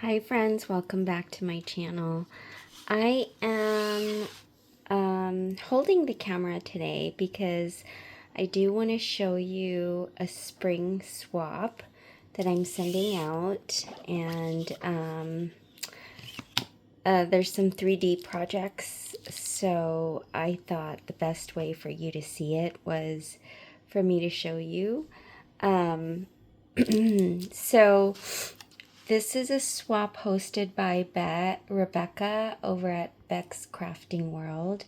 Hi friends, welcome back to my channel. I am holding the camera today because I do want to show you a spring swap that I'm sending out, and there's some 3D projects, so I thought the best way for you to see it was for me to show you. So this is a swap hosted by Rebecca over at Beck's Crafting World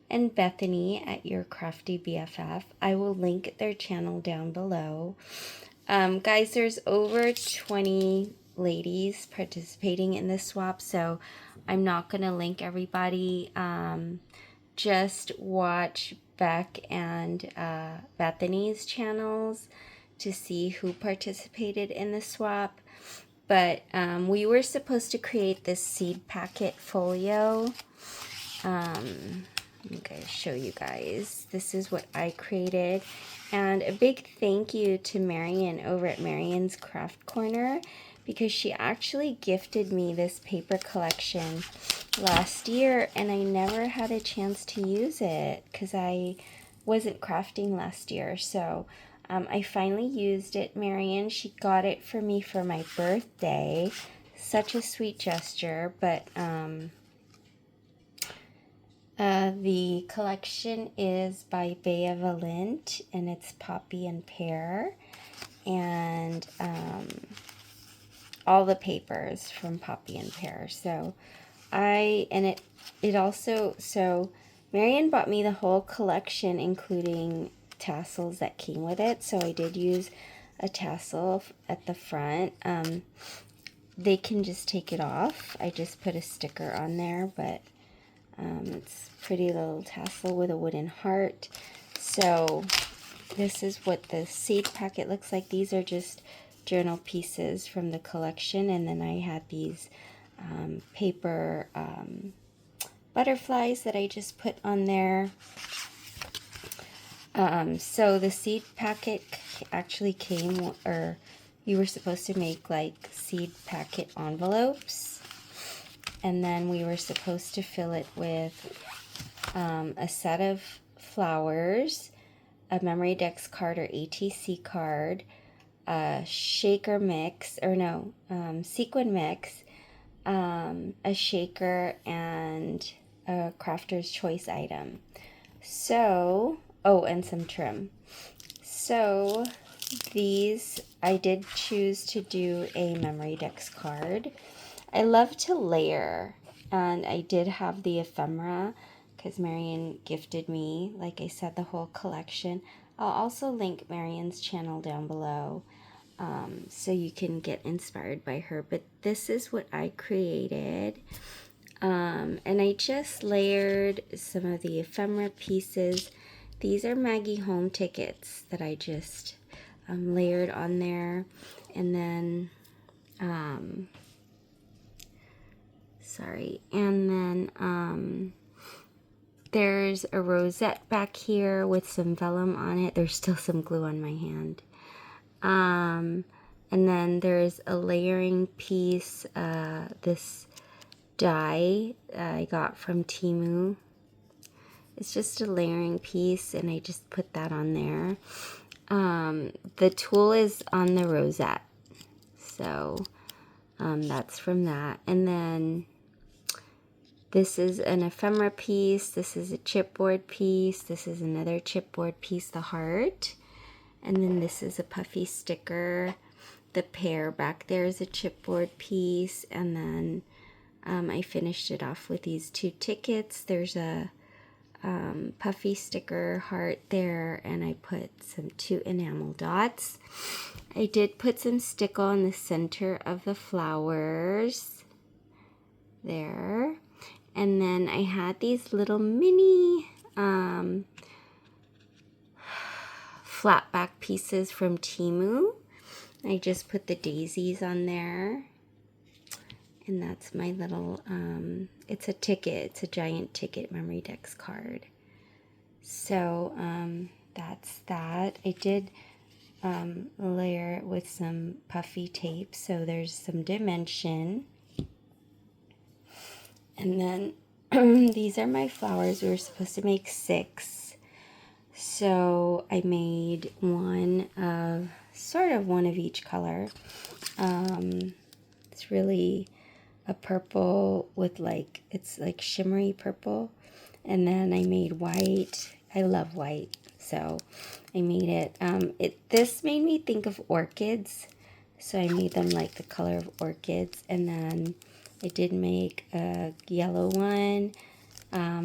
and Bethany at Your Crafty BFF. I will link their channel down below. Guys, there's over 20 ladies participating in this swap, so I'm not going to link everybody. Just watch Beck and Bethany's channels to see who participated in the swap. But we were supposed to create this seed packet folio. I'm going to show you guys. This is what I created. And a big thank you to Marion over at Marion's Craft Corner, because she actually gifted me this paper collection last year, and I never had a chance to use it because I wasn't crafting last year. So I finally used it. Marion, she got it for me for my birthday. Such a sweet gesture. But the collection is by Bea Valent, and it's Poppy and Pear. And all the papers from Poppy and Pear. So it also, so Marion bought me the whole collection, including tassels that came with it. So I did use a tassel at the front. They can just take it off. I just put a sticker on there, but it's a pretty little tassel with a wooden heart. So this is what the seed packet looks like. These are just journal pieces from the collection, and then I had these paper butterflies that I just put on there. So the seed packet actually came, or you were supposed to make like seed packet envelopes, and then we were supposed to fill it with a set of flowers, a memory dex card or ATC card, a shaker mix, or no, sequin mix, a shaker, and a crafter's choice item. So, oh, and some trim. So these, I did choose to do a memory dex card. I love to layer, and I did have the ephemera because Marion gifted me, like I said, the whole collection. I'll also link Marion's channel down below, so you can get inspired by her. But this is what I created. And I just layered some of the ephemera pieces. These are Maggie Home tickets that I just layered on there. And then, there's a rosette back here with some vellum on it. There's still some glue on my hand. And then there's a layering piece, this die I got from Temu. It's just a layering piece, and I just put that on there. The tool is on the rosette, so that's from that. And then this is an ephemera piece, this is a chipboard piece, this is another chipboard piece, the heart, and then this is a puffy sticker. The pear back there is a chipboard piece, and then I finished it off with these two tickets. There's a puffy sticker heart there, and I put some 2 enamel dots. I did put some stickle in the center of the flowers there, and then I had these little mini flat back pieces from Temu. I just put the daisies on there, and that's my little, it's a ticket, it's a giant ticket memory dex card. So that's that. I did layer it with some puffy tape, so there's some dimension. And then these are my flowers. We were supposed to make 6. So I made one of, sort of one of each color. It's really a purple with like, it's like shimmery purple. And then I made white. I love white. So I made it. This made me think of orchids. So I made them like the color of orchids. And then I did make a yellow one.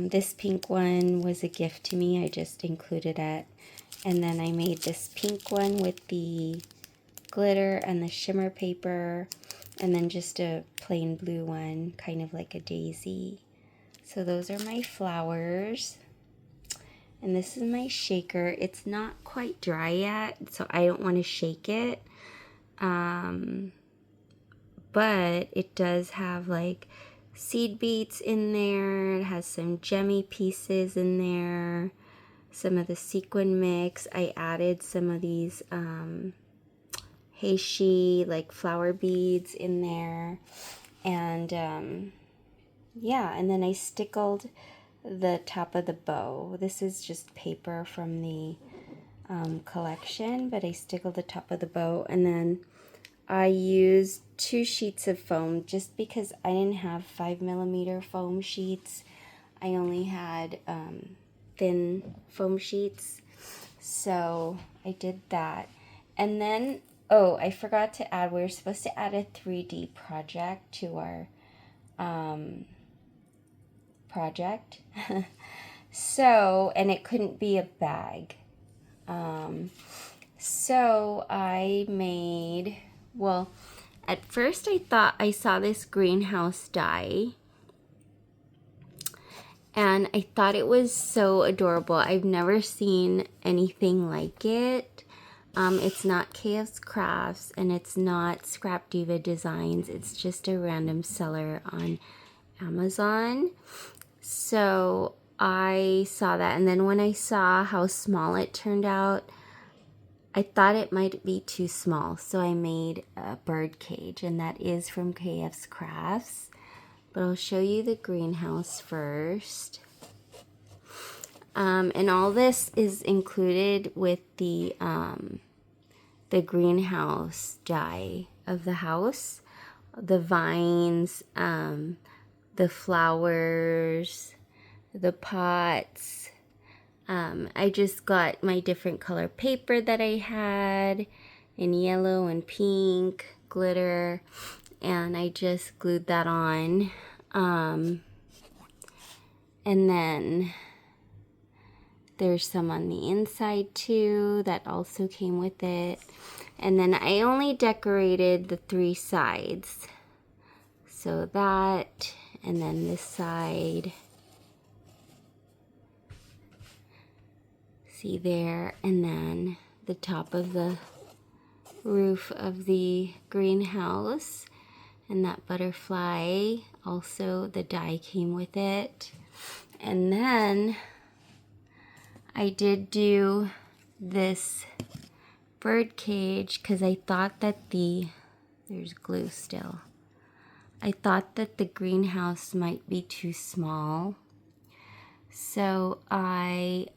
This pink one was a gift to me. I just included it. And then I made this pink one with the glitter and the shimmer paper. And then just a plain blue one, kind of like a daisy. So those are my flowers. And this is my shaker. It's not quite dry yet, so I don't want to shake it. But it does have like seed beads in there. It has some gemmy pieces in there. Some of the sequin mix. I added some of these heishi like flower beads in there. And yeah, and then I stickled the top of the bow. This is just paper from the collection, but I stickled the top of the bow, and then I used 2 sheets of foam just because I didn't have 5mm foam sheets. I only had thin foam sheets, so I did that. And then, oh, I forgot to add, we were supposed to add a 3D project to our project. So, and it couldn't be a bag. So I made, well, at first I thought I saw this greenhouse die, and I thought it was so adorable. I've never seen anything like it. It's not KF's Crafts, and it's not Scrap Diva Designs. It's just a random seller on Amazon. So I saw that, and then when I saw how small it turned out, I thought it might be too small, so I made a bird cage, and that is from KF's Crafts. But I'll show you the greenhouse first. And all this is included with the greenhouse die of the house. The vines, the flowers, the pots. I just got my different color paper that I had in yellow and pink, glitter, and I just glued that on. And then there's some on the inside too that also came with it. And then I only decorated the 3 sides. So that, and then this side. See there, and then the top of the roof of the greenhouse, and that butterfly, also the die came with it. And then I did do this bird cage because I thought that there's glue still. I thought that the greenhouse might be too small. So I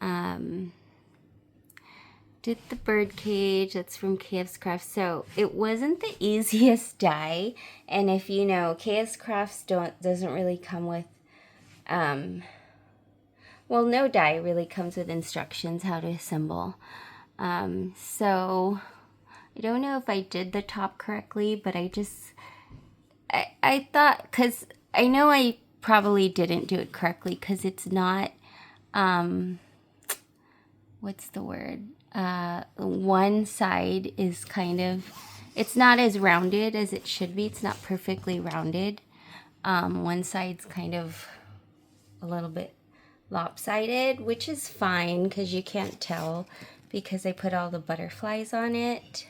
did the bird cage. That's from KF's Crafts. So it wasn't the easiest die. And if you know, KF's Crafts doesn't really come with, well, no die really comes with instructions how to assemble. So I don't know if I did the top correctly, but I thought, because I know I probably didn't do it correctly because it's not, what's the word? One side is kind of, it's not as rounded as it should be. It's not perfectly rounded. One side's kind of a little bit lopsided, which is fine because you can't tell because I put all the butterflies on it.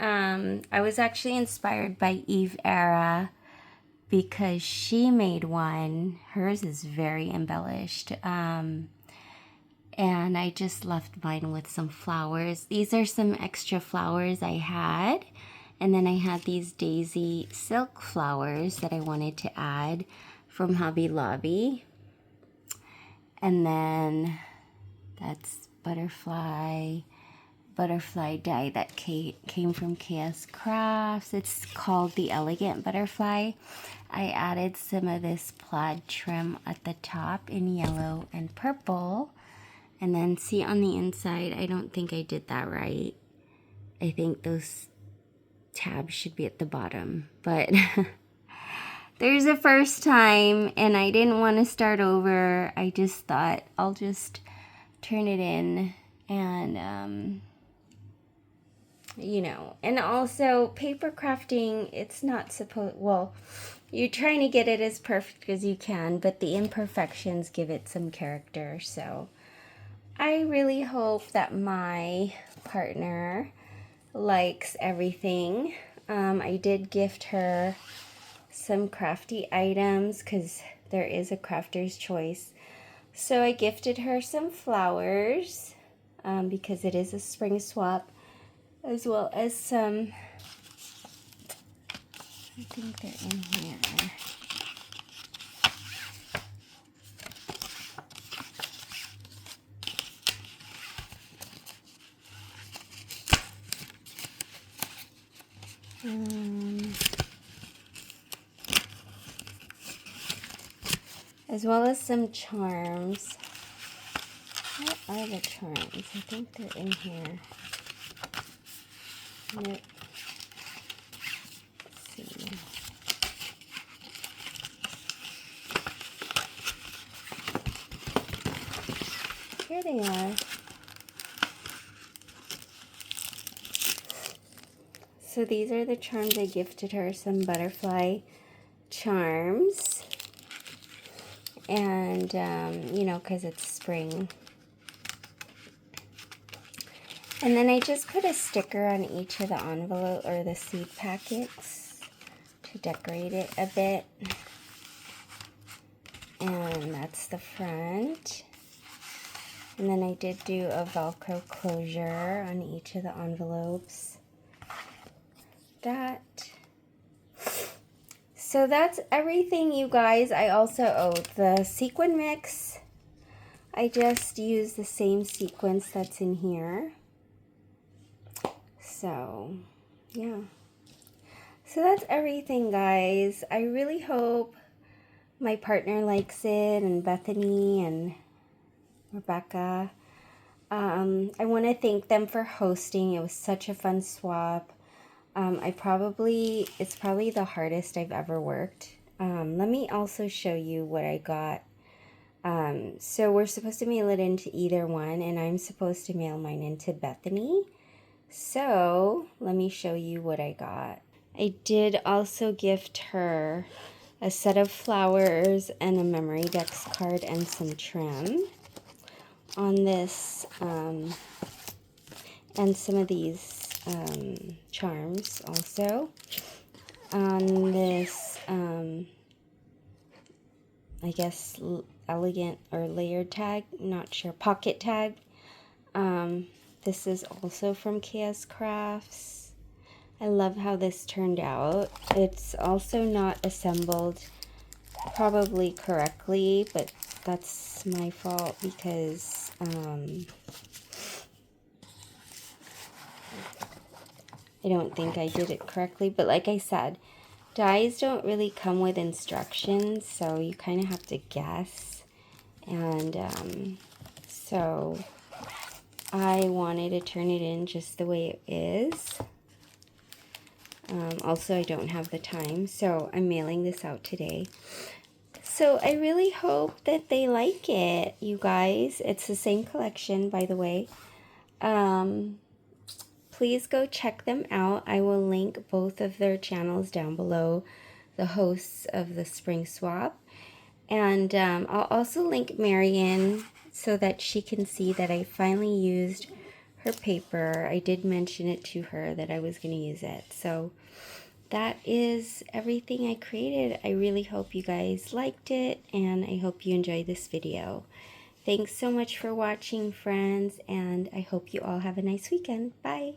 I was actually inspired by Eve Era because she made one. Hers is very embellished. And I just left mine with some flowers. These are some extra flowers I had. And then I had these daisy silk flowers that I wanted to add from Hobby Lobby. And then that's butterfly dye that came from KS Crafts. It's called the Elegant Butterfly. I added some of this plaid trim at the top in yellow and purple. And then see on the inside, I don't think I did that right. I think those tabs should be at the bottom, but there's a first time and I didn't want to start over. I just thought I'll just turn it in and, you know, and also paper crafting, it's not supposed, well, you're trying to get it as perfect as you can, but the imperfections give it some character. So I really hope that my partner likes everything. I did gift her some crafty items because there is a crafter's choice. So I gifted her some flowers because it is a spring swap, as well as some, I think they're in here. As well as some charms. What are the charms? I think they're in here. Nope. Let's see. Here they are. So these are the charms I gifted her, some butterfly charms. And, you know, because it's spring. And then I just put a sticker on each of the envelope or the seed packets to decorate it a bit. And that's the front. And then I did do a Velcro closure on each of the envelopes. So that's everything, you guys. I also, the sequin mix. I just used the same sequence that's in here. So, yeah. So that's everything, guys. I really hope my partner likes it, and Bethany and Rebecca. I want to thank them for hosting. It was such a fun swap. It's probably the hardest I've ever worked. Let me also show you what I got. So we're supposed to mail it into either one, and I'm supposed to mail mine into Bethany. So let me show you what I got. I did also gift her a set of flowers and a memory dex card and some trim on this, and some of these charms also on this, I guess elegant or layered tag, not sure, pocket tag. This is also from KS Crafts. I love how this turned out. It's also not assembled probably correctly, but that's my fault because I don't think I did it correctly. But like I said, dies don't really come with instructions, so you kind of have to guess. And so I wanted to turn it in just the way it is. Also, I don't have the time, so I'm mailing this out today. So I really hope that they like it, you guys. It's the same collection, by the way. Please go check them out. I will link both of their channels down below, the hosts of the Spring Swap. And I'll also link Marion so that she can see that I finally used her paper. I did mention it to her that I was going to use it. So that is everything I created. I really hope you guys liked it, and I hope you enjoyed this video. Thanks so much for watching, friends, and I hope you all have a nice weekend. Bye!